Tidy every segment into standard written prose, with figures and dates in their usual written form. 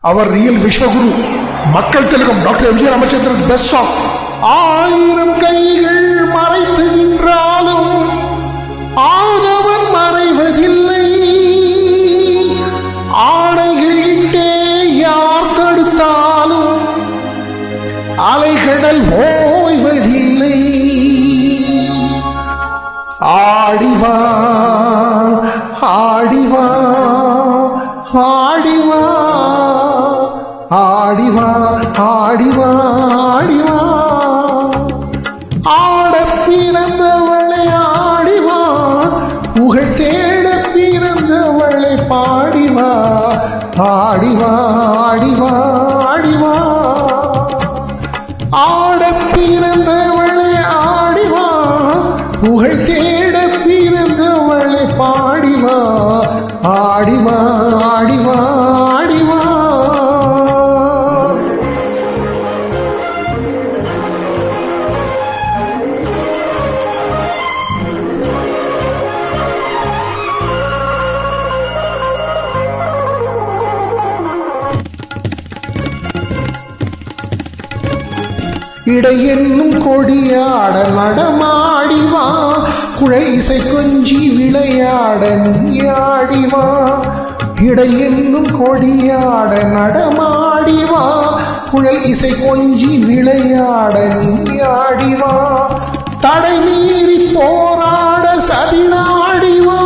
அவர் real Vishwaguru மக்கள் திலகம் doctor MG Ramachandran best song. ஆயிரம் கைகள் மறைத்து நின்றாலும் ஆதவன் மறைவதில்லை, ஆணைகளிட்டே யார் தடுத்தாலும் அலைகடல் ஓய்வதில்லை. ஆடிவா ஆடிவா ஆடிவா ஆடிவா ஆடிவா ஆடிவா, ஆட பிறந்தவளை ஆடிவா, புகழ் தேட பிறந்தவளை பாடிவா. ஆடிவா ஆடிவா ஆடிவா, ஆட பிறந்தவளை ஆடிவா, புகழ் தேட பிறந்தவளை பாடிவா. ஆடிவா ஆடிவா ஆடிவா. இடை என்னும் கொடியாட நடமாடிவா, குழை இசை கொஞ்சி விளையாட நீயாடிவா. இடை என்னும் கொடியாட நடமாடிவா, குழல் இசை கொஞ்சி விளையாட நீயாடிவா. தடை மீறி போராட சதிராடிவா,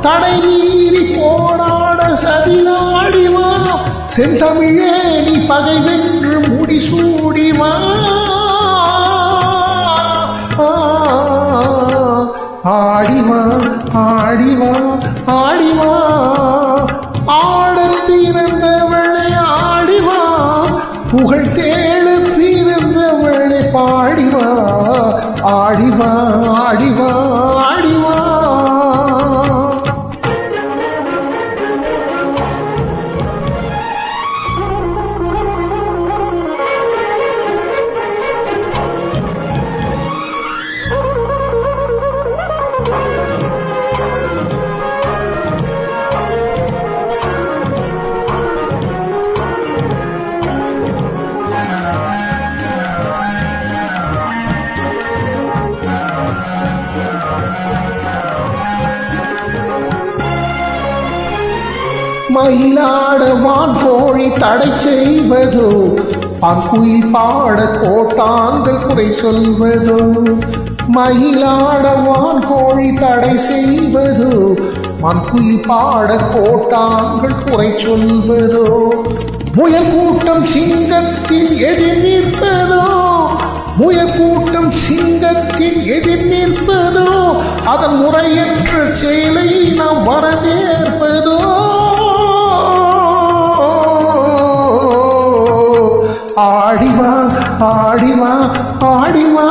தடை மீறி போராட சதிராடிவா. செந்தமிழே நீ பகை வென்று முடிசூடிவா. ஆடிவா ஆடிவா ஆடிவா, ஆட பிறந்தவளை ஆடிவா, புகழ் தேட பிறந்தவளை பாடிவா. ஆடிவா ஆடிவா ஆடிவா. மயிலாட வான் கோழி தடை செய்வதோ, பான்குயில் பாட கோட்டாங்கள் குறை சொல்வதோ. மயிலாட வான் கோழி தடை செய்வதோ, பான்குயில் பாட கோட்டாங்கள் குறை சொல்வதோ. முயல் கூட்டம் சிங்கத்தின் எதிர் நிற்பதோ, முயல் கூட்டம் சிங்கத்தின் எதிர் நிற்பதோ. அதன் முறையற்ற செயலை நாம் வரவேற்பதோ. ஆடிவா ஆடிவா ஆடிவா.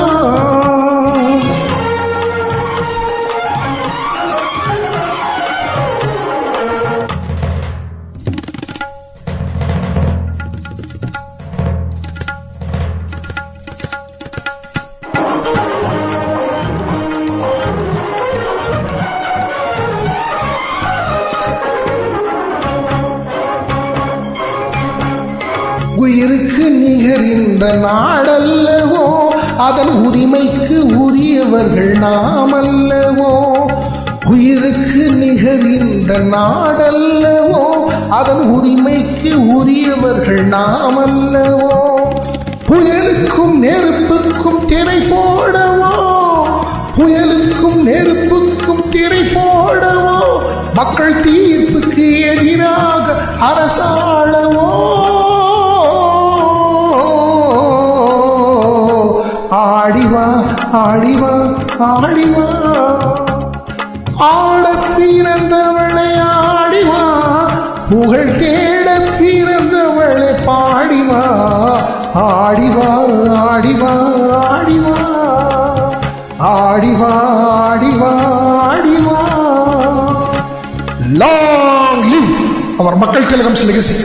உயிருக்கு நிகரிந்த நாடல்லவோ, அதன் உரிமைக்கு உரியவர்கள் நாமல்லவோ. உயிருக்கு நிகரிந்த நாடல்லவோ, அதன் உரிமைக்கு உரியவர்கள் நாமல்லவோ. புயலுக்கும் நெருப்புக்கும் திரை போடவோ, புயலுக்கும் நெருப்புக்கும் திரை போடவோ. மக்கள் தீர்ப்புக்கு எதிராக அரசாளவோ. ஆடிவா ஆடிவா ஆடிவா, ஆட பிறந்தவளை ஆடிவா, புகழ் தேட பிறந்தவளை பாடிவா. ஆடிவா ஆடிவா ஆடிவா ஆடிவா ஆடிவா ஆடிவா. லாங் லிவ் அவர் மக்கள் திலகம் லெகசி.